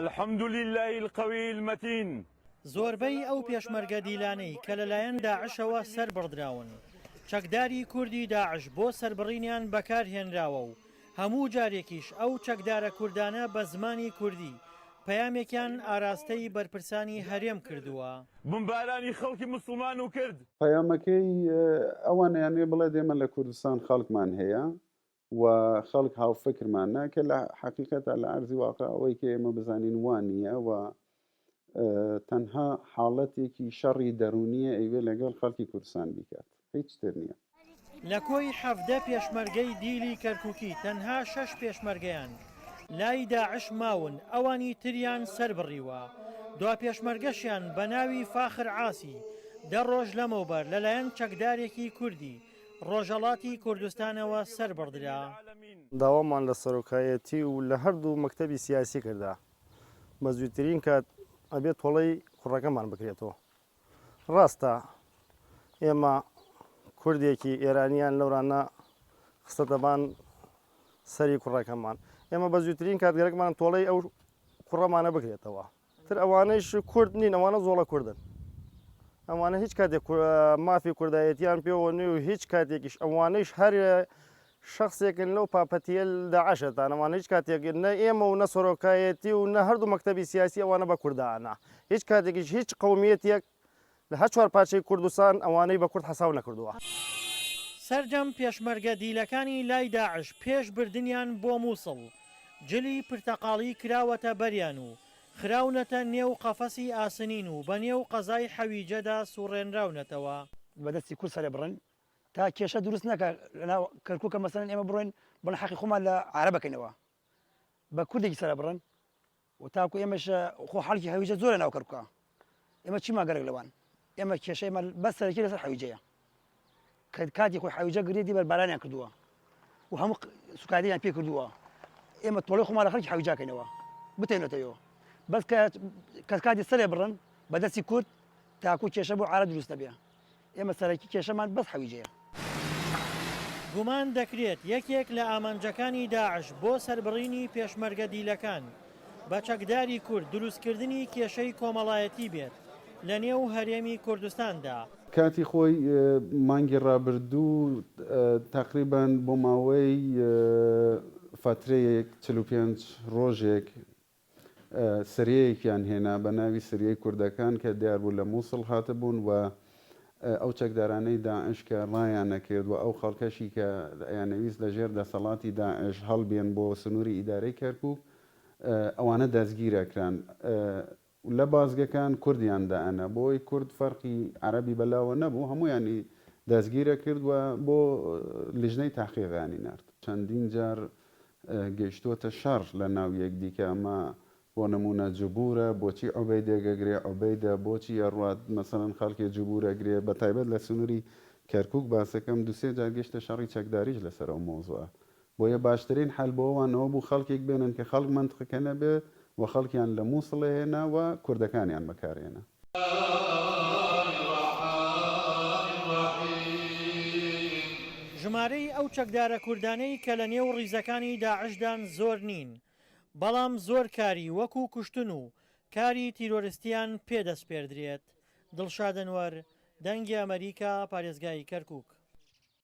الحمد لله القوي المتين. زۆربەی ئەو پێشمەرگە دیلانەی کە لەلایەن داعشەوە سەر بڕدراون چەکداری کوردی داعش بۆ سەربڕینیان بەکارهێنراوە و هەموو جارێکیش ئەو چەکدارە کوردانە بە زمانی کوردی پەیامێکیان ئاراستەی بەرپرسانی هەرێم کردووە. بمبارانی خەڵکی مسلمان و کرد. پەیامەکەی ئەوانە یانێ بڵێ دێمە لە کوردستان خەڵکمان هەیە و خەڵک هاوفکرمانە کە لە حقیقەتە لە عەرزی واقع ئەوەی کە ئێمە بزانین وانە و تەنها حاڵەتێکی شەڕی دەرونیە ئەیوێ لەگەڵ خەڵکی کوردستان بیکات هیچ تر نییە. لە کۆی 17 پێشمەرگەی دیلی کەرکووکی تەنها 6 پێشمەرگەیان لای داعش ماون ئەوانی تریان سەر بڕیوە. دوا پێشمەرگەشیان بە ناوی فاخر عاسی 10 ڕۆژ لەمەوبەر لەلایەن چەکدارێکی کوردی ڕۆژەڵاتی کوردستانەوە سەر بڕدرا. داوامان لە سەرۆکایەتی و لە هەردوو مەکتەبی سیاسی کردا بە زووترین کات ئەبێت تۆڵەی کوڕەکەمان بکرێتەوە. ڕاستە ئێمە کوردێکی ئێرانیان لەورانە خستەتەبان سەری کوڕەکەمان ئێمە بە زووترین کاتگەرەکمان تۆڵەی ئەو کوڕەمانە بکرێتەوە. تر ئەوانەیش کورد نین، ئەوانە زۆڵە کوردن، ئەوانە هیچ کاتێک مافی کوردایەتیان پێوە نوێ و هیچ کاتێکیش ئەوانەیش هەر شخصێکن لەو پاپەتیە داعشتان ئەوانە هیچ کاتێک نە ئێمە و نە سۆرۆکایەتی و نە هەردوو مەکتەبی سیاسی ئەوانە بە کوردانە هیچ کاتێکیش هیچ قەومیەتێک لە هەر چوار پارچەی کوردستان ئەوانەی بە کورد حەساو نەکردووە. سەرجەم پێشمەرگە دیلەکانی لای داعش پێش بردنیان بۆ مووسڵ جلی پرتەقاڵی کراوەتە بەریان و خراونەتە نێو قەفەسی ئاسنین و بە نێو قەزای حەویجەدا سوڕێنراونەتەوە. بەدەستی کورد سەرێ بڕن تا کێشە دروست نەکە لەناو کەرکووکە مەسەلەن ئێمە بڕۆین بڵێن حەقی خۆمان لە عەرە بکەینەوە بە کوردێکی سەرە بڕن و تاکو ئێمەش خۆ حەڵکی حەویجە زۆرە ناو کەرکووکە ئێمە چیمان گەرەک لەوان ئێمە کێشەیمە بەس سەرەکی لەسەر حەویجەیە کە کاتی خۆی حەویجە گرێتی بەربارانیان کردووە و هەموو سوکاییان پێ کردووە ئێمە تۆڵەی خۆمان لە خەڵکی حەویجاکەینەوە بتێنێتەوە بەس کە کاتی سەرێ بڕن بەدەستی کورد تاکو کێشە بۆ عەرە دروست نەبێ ئێمە سەرەکی کێشەمان بەس حەویجەیە. گومان دەکرێت یەکێک لە ئامانجەکانی داعش بۆ سەربڕینی پێشمەرگە دیلەکان بە چەکداری کورد دروستکردنی کێشەی کۆمەڵایەتی بێت لە نێو هەرێمی کوردستاندا. کاتی خۆی مانگی ڕابردوو تقریبان بۆ ماوەی فترەیەک 45 ڕۆژێک سریەیەکیان هێنا بە ناوی سریەی کوردەکان کە دیاربوو لە مووسڵ هاتەبوون و ئەو چەکدارانەی داعش کە ڕایان نەکرد و ئەو خەڵکەشی کە یانەویست لە ژێر دەسەڵاتی داعش هەڵبێن بۆ سنووری ئیدارەی کەرکووک ئەوانە دەستگیرەکران لە بازگەکان کوردیان دائەنە بۆی کورد فەرقی عەرەبی بەلاوە نەبوو هەموویانی دەستگیرە کردووە بۆ لیژنەی تاقیقانی نرد چەندین جار گەیشتووەتە شەڕ لە ناو یەکدیکە ئەمە بۆ نمونە جبورە بۆچی عوبەیدێگەگرێ عوبەیدە بۆچی ئەڕوات مەسەڵەن خەڵکی جبورەگرێ بە تایبەت لە سنووری کەرکووک باسەکەم دوسێ جار گەشتە شەڕی چەکداریش لەسەر ئەو مۆزووە بۆیە باشترین حەل بۆەوانەوە بوو خەڵکێک بێنن کە خەڵک منتقەکە نەبێت و خەڵکیان لە مووسڵ هێنا و کوردەکانیان بەکارهێنا. ژمارەی ئەو چەکدارە کوردانەی کە لە نێو ڕیزەکانی داعشدان زۆر نین بەڵام زۆر کاری وەکو کوشتن و کاری تیرۆریستیان پێدەست پێدرێت. دڵشاد ئەنوەر، دەنگی ئەمریکا، پارێزگای کەرکووک.